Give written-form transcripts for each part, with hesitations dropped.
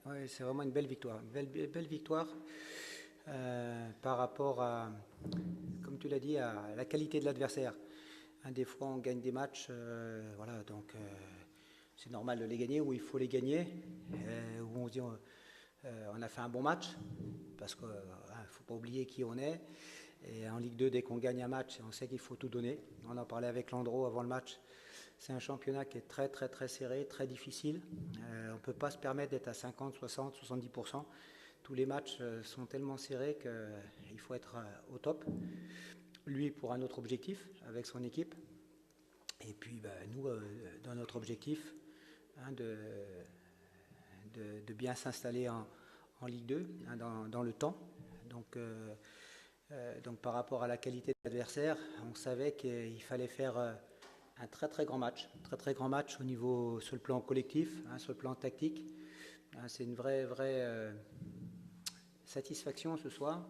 Ouais, c'est vraiment une belle victoire. Une belle victoire par rapport à, comme tu l'as dit, à la qualité de l'adversaire. Hein, des fois, on gagne des matchs, voilà, donc c'est normal de les gagner, ou il faut les gagner, où on se dit on a fait un bon match, parce qu'il ne faut pas oublier qui on est. Et en Ligue 2, dès qu'on gagne un match, on sait qu'il faut tout donner. On en parlait avec Landreau avant le match. C'est un championnat qui est très très très serré, très difficile. On ne peut pas se permettre d'être à 50, 60, 70%. Tous les matchs sont tellement serrés qu'il faut être au top. Lui pour un autre objectif avec son équipe. Et puis nous, dans notre objectif hein, de bien s'installer en Ligue 2 hein, dans le temps. Donc par rapport à la qualité de l'adversaire, on savait qu'il fallait faire un très très grand match au niveau sur le plan collectif, hein, sur le plan tactique. Hein, c'est une vraie satisfaction ce soir.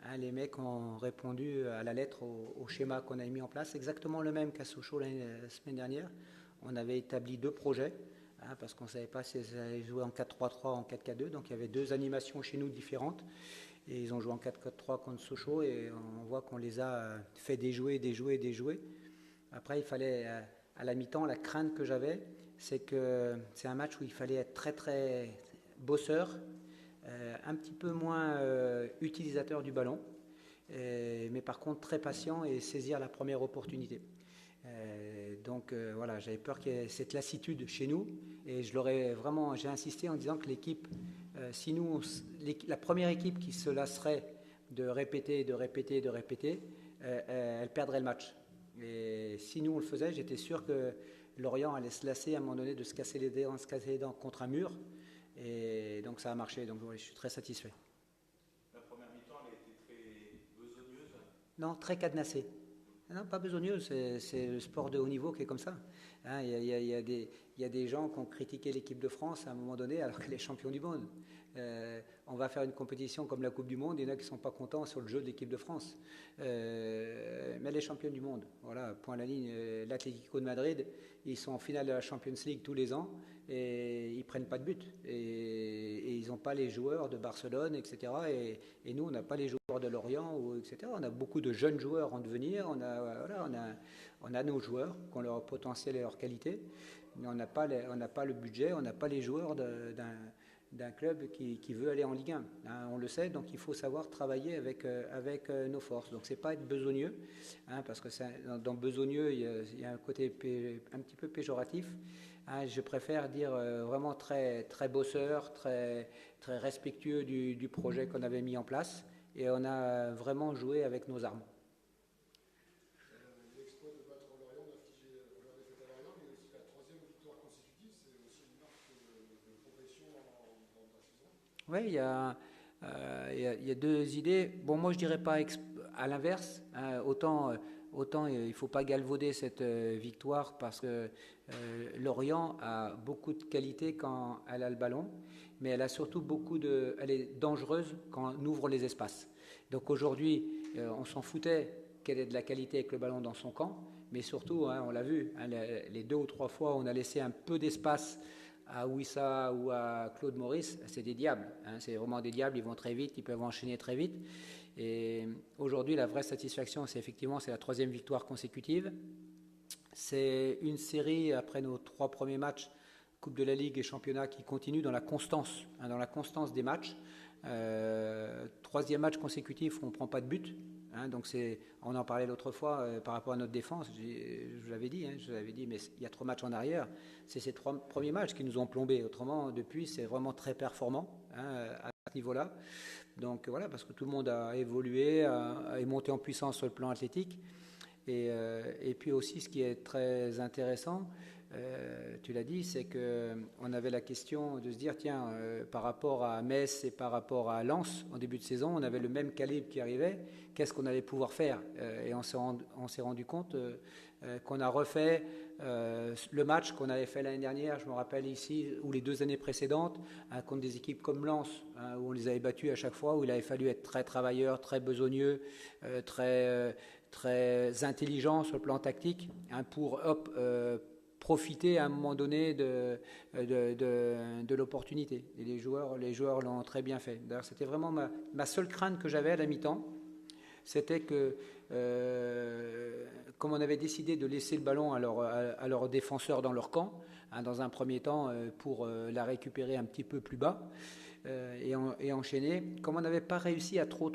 Hein, les mecs ont répondu à la lettre au schéma qu'on a mis en place, exactement le même qu'à Sochaux la semaine dernière. On avait établi 2 projets, hein, parce qu'on ne savait pas si ça allait jouer en 4-3-3 ou en 4-4-2, donc il y avait 2 animations chez nous différentes. Et ils ont joué en 4-4-3 contre Sochaux et on voit qu'on les a fait déjouer. Après, il fallait, à la mi-temps, la crainte que j'avais, c'est que c'est un match où il fallait être très très bosseur, un petit peu moins utilisateur du ballon, mais par contre très patient et saisir la première opportunité. Donc voilà, j'avais peur qu'il y ait cette lassitude chez nous et j'ai insisté en disant que l'équipe, si nous, la première équipe qui se lasserait de répéter, elle perdrait le match. Et si nous on le faisait, j'étais sûr que Lorient allait se lasser à un moment donné de se casser les dents contre un mur. Et donc ça a marché, donc ouais, je suis très satisfait. La première mi-temps, elle a été très besogneuse. Non, très cadenassé. Non, pas besogneux, c'est le sport de haut niveau qui est comme ça. Hein, il y a des gens qui ont critiqué l'équipe de France à un moment donné alors qu'elle est champion du monde. On va faire une compétition comme la Coupe du Monde, il y en a qui ne sont pas contents sur le jeu de l'équipe de France. Mais elle est championne du monde. Voilà, point à la ligne. L'Atlético de Madrid, ils sont en finale de la Champions League tous les ans et ils ne prennent pas de but. Et ils n'ont pas les joueurs de Barcelone, etc. Et nous, on n'a pas les joueurs de Lorient, etc. On a beaucoup de jeunes joueurs en devenir. On a nos joueurs qui ont leur potentiel et leur qualité, mais on n'a pas le budget, on n'a pas les joueurs d'un club qui veut aller en Ligue 1. Hein, on le sait, donc il faut savoir travailler avec nos forces. Donc c'est pas être besogneux, hein, parce que dans besogneux, il y a un côté un petit peu péjoratif. Hein, je préfère dire vraiment très, très bosseur, très, très respectueux du projet qu'on avait mis en place. Et on a vraiment joué avec nos armes. L'exploit de battre Lorient, d'infliger la défaite à Lorient, mais aussi la troisième victoire consécutive, c'est aussi une marque de progression dans la saison. Oui, il y a 2 idées. Bon, moi, je dirais pas à l'inverse. Hein, autant il ne faut pas galvauder cette victoire parce que Lorient a beaucoup de qualité quand elle a le ballon, mais elle a surtout elle est dangereuse quand on ouvre les espaces. Donc aujourd'hui, on s'en foutait qu'elle ait de la qualité avec le ballon dans son camp, mais surtout, hein, on l'a vu, hein, les 2 ou 3 fois, on a laissé un peu d'espace à Wissa ou à Claude Maurice, c'est des diables. Hein, c'est vraiment des diables, ils vont très vite, ils peuvent enchaîner très vite. Et aujourd'hui, la vraie satisfaction, c'est la 3e victoire consécutive. C'est une série, après nos 3 premiers matchs, Coupe de la Ligue et Championnat, qui continue dans la constance, hein, dans la constance des matchs. 3e match consécutif où on ne prend pas de but. Hein, donc on en parlait l'autre fois par rapport à notre défense. Je vous l'avais dit, mais il y a 3 matchs en arrière. C'est ces 3 premiers matchs qui nous ont plombés. Autrement, depuis, c'est vraiment très performant, hein, à ce niveau-là. Donc voilà, parce que tout le monde a évolué, est monté en puissance sur le plan athlétique. Et puis aussi, ce qui est très intéressant, tu l'as dit, c'est qu'on avait la question de se dire, tiens, par rapport à Metz et par rapport à Lens, en début de saison, on avait le même calibre qui arrivait, qu'est-ce qu'on allait pouvoir faire? Et on s'est rendu compte qu'on a refait le match qu'on avait fait l'année dernière, je me rappelle ici, ou les 2 années précédentes, hein, contre des équipes comme Lens, hein, où on les avait battus à chaque fois, où il avait fallu être très travailleur, très besogneux, très intelligent sur le plan tactique, hein, pour profiter à un moment donné de l'opportunité. Et les joueurs l'ont très bien fait. D'ailleurs, c'était vraiment ma seule crainte que j'avais à la mi-temps. C'était que, comme on avait décidé de laisser le ballon à leurs défenseurs dans leur camp, dans un premier temps, pour la récupérer un petit peu plus bas, et enchaîner. Comme on n'avait pas réussi à trop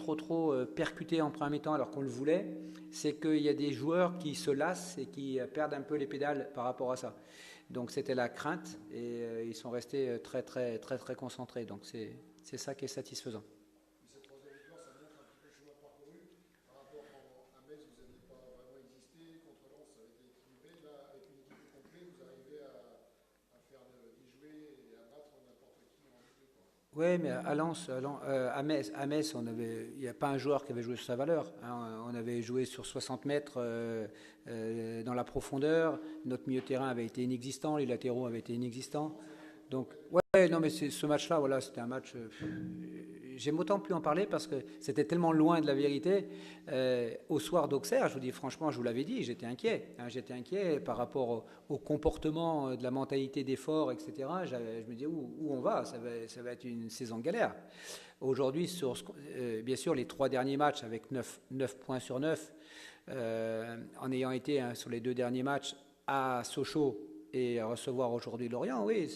percuter en premier temps alors qu'on le voulait, c'est qu'il y a des joueurs qui se lassent et qui perdent un peu les pédales par rapport à ça. Donc c'était la crainte et ils sont restés très concentrés. Donc c'est ça qui est satisfaisant. Cette troisième victoire, ça montre un petit peu le chemin parcouru. Par rapport à Metz, vous n'aviez pas vraiment existé. Contre Lens, ça avait été équilibré. Là, avec une équipe complète, vous arrivez à faire d'y jouer et à battre n'importe qui en Ligue 2. Oui, mais à Lens, à Metz, il n'y a pas un joueur qui avait joué sur sa valeur. On avait joué sur 60 mètres dans la profondeur. Notre milieu de terrain avait été inexistant, les latéraux avaient été inexistants. Donc, ouais, non, mais ce match-là, voilà, c'était un match. J'aime autant plus en parler parce que c'était tellement loin de la vérité. Au soir d'Auxerre, je vous dis franchement, je vous l'avais dit, j'étais inquiet. J'étais inquiet par rapport au comportement de la mentalité d'effort, etc. Je me disais où on va, ça va être une saison galère. Aujourd'hui, bien sûr, les 3 derniers matchs avec 9 points sur 9, en ayant été sur les 2 derniers matchs à Sochaux et recevoir aujourd'hui Lorient, oui,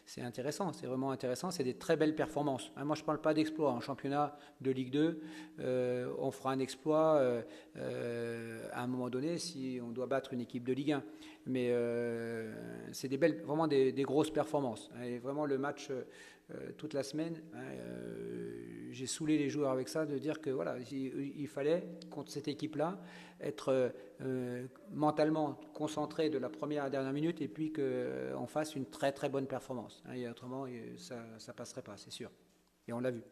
c'est intéressant, c'est vraiment intéressant, c'est des très belles performances. Moi, je ne parle pas d'exploit. En championnat de Ligue 2, on fera un exploit à un moment donné si on doit battre une équipe de Ligue 1. Mais c'est vraiment des grosses performances. Et vraiment, le match toute la semaine, j'ai saoulé les joueurs avec ça, de dire que voilà, il fallait, contre cette équipe-là, être mentalement concentré de la première à la dernière minute et puis qu'on fasse une très très bonne performance. Et autrement, ça passerait pas, c'est sûr. Et on l'a vu.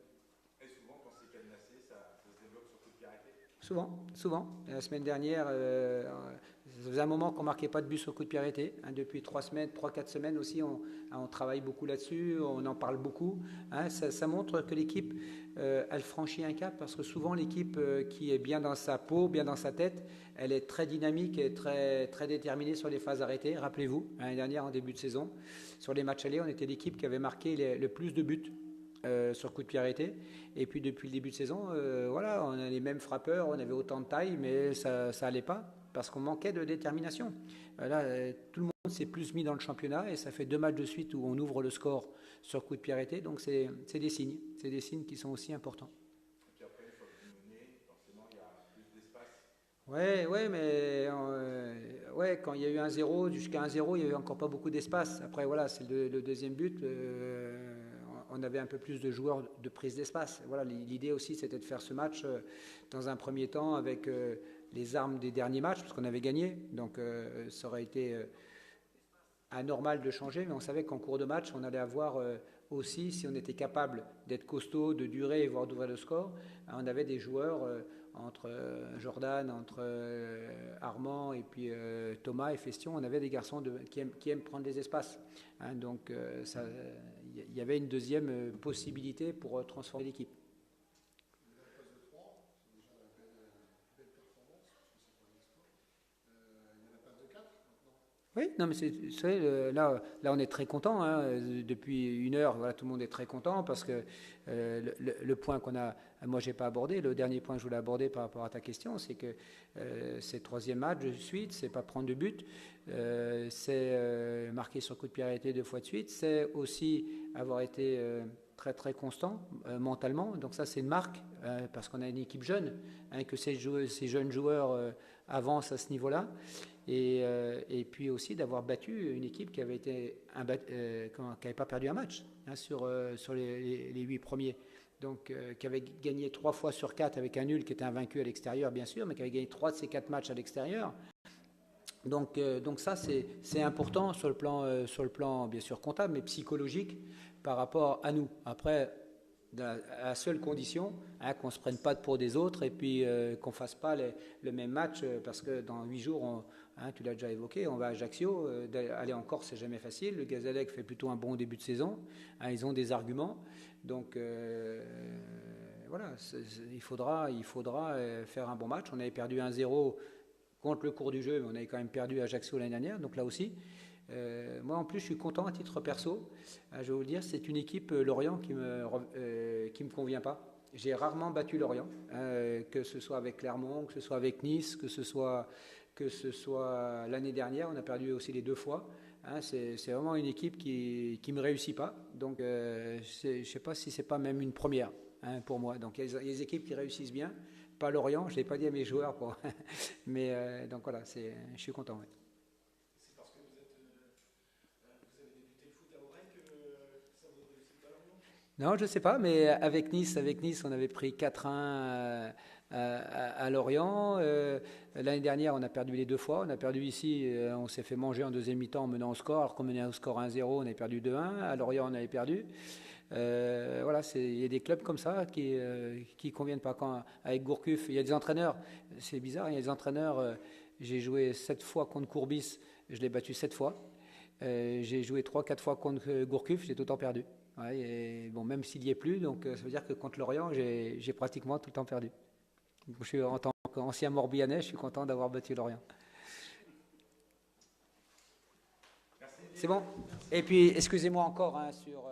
Et souvent, quand c'est cadenassé, ça se débloque sur coup de pied arrêté. Souvent. La semaine dernière, ça faisait un moment qu'on ne marquait pas de but sur coup de pied arrêté. Depuis 3-4 semaines aussi, on travaille beaucoup là-dessus, on en parle beaucoup. Ça montre que l'équipe, elle franchit un cap parce que souvent l'équipe qui est bien dans sa peau, bien dans sa tête, elle est très dynamique et très déterminée sur les phases arrêtées. Rappelez-vous, l'année dernière, en début de saison, sur les matchs allés, on était l'équipe qui avait marqué le plus de buts sur coup de pied arrêté. Et puis depuis le début de saison, voilà, on a les mêmes frappeurs, on avait autant de taille, mais ça allait pas parce qu'on manquait de détermination. Là, tout le monde s'est plus mis dans le championnat et ça fait 2 matchs de suite où on ouvre le score sur coup de pied arrêté. Donc c'est des signes qui sont aussi importants. Et puis après, une fois que vous menez, forcément, il y a plus d'espace. Ouais, mais quand il y a eu 1-0, jusqu'à 1-0, il n'y avait encore pas beaucoup d'espace. Après, voilà, c'est le deuxième but. On avait un peu plus de joueurs de prise d'espace. Voilà, l'idée aussi, c'était de faire ce match dans un premier temps avec les armes des derniers matchs, parce qu'on avait gagné. Donc, ça aurait été anormal de changer, mais on savait qu'en cours de match, on allait avoir aussi, si on était capable d'être costaud, de durer, voire d'ouvrir le score, on avait des joueurs entre Jordan, entre Armand et puis Thomas et Festion, on avait des garçons qui aiment prendre des espaces. Donc, il y avait une deuxième possibilité pour transformer l'équipe. Oui, non, mais là, on est très content. Depuis 1 heure, voilà, tout le monde est très content parce que le point qu'on a, moi, j'ai pas abordé. Le dernier point que je voulais aborder par rapport à ta question, c'est que c'est le 3e match de suite, c'est pas prendre de but, c'est marquer sur coup de pied arrêté 2 fois de suite, c'est aussi avoir été très constant mentalement. Donc ça, c'est une marque parce qu'on a une équipe jeune, que ces jeunes joueurs avancent à ce niveau-là. Et puis aussi d'avoir battu une équipe qui avait pas perdu un match sur les 8 premiers. Donc qui avait gagné 3 fois sur 4 avec un nul, qui était invaincu à l'extérieur bien sûr, mais qui avait gagné 3 de ces 4 matchs à l'extérieur. Donc ça c'est important sur le plan bien sûr comptable, mais psychologique par rapport à nous. Après, à la seule condition qu'on ne se prenne pas pour des autres et puis qu'on ne fasse pas le même match parce que dans 8 jours, tu l'as déjà évoqué, on va à Ajaccio, aller en Corse c'est jamais facile, le Gazalec fait plutôt un bon début de saison, ils ont des arguments, donc voilà, il faudra faire un bon match. On avait perdu 1-0 contre le cours du jeu, mais on avait quand même perdu à Ajaccio l'année dernière, donc là aussi. Moi, en plus, je suis content à titre perso. Je vais vous le dire, c'est une équipe, Lorient, qui me convient pas. J'ai rarement battu Lorient, que ce soit avec Clermont, que ce soit avec Nice, que ce soit l'année dernière, on a perdu aussi les 2 fois. C'est vraiment une équipe qui me réussit pas. Donc, je sais pas si c'est pas même une première pour moi. Donc, il y a des équipes qui réussissent bien. Pas Lorient, je l'ai pas dit à mes joueurs, mais donc voilà, je suis content. Ouais. C'est parce que vous avez débuté le foot à Auray que ça vous réussit pas Lorient? Non, je sais pas, mais avec Nice, on avait pris 4-1 à Lorient. L'année dernière, on a perdu les 2 fois. On a perdu ici, on s'est fait manger en deuxième mi-temps en menant au score, alors qu'on menait au score 1-0, on avait perdu 2-1. À Lorient, on avait perdu. Voilà, il y a des clubs comme ça qui conviennent pas. Avec Gourcuff, il y a des entraîneurs, c'est bizarre, il y a des entraîneurs, j'ai joué 7 fois contre Courbis, je l'ai battu 7 fois. J'ai joué 3-4 fois contre Gourcuff, j'ai tout le temps perdu. Ouais, et bon, même s'il n'y est plus, donc ça veut dire que contre Lorient, j'ai pratiquement tout le temps perdu. Donc, en tant qu'ancien Morbihanais, je suis content d'avoir battu Lorient. C'est bon. Et puis, excusez-moi encore sur...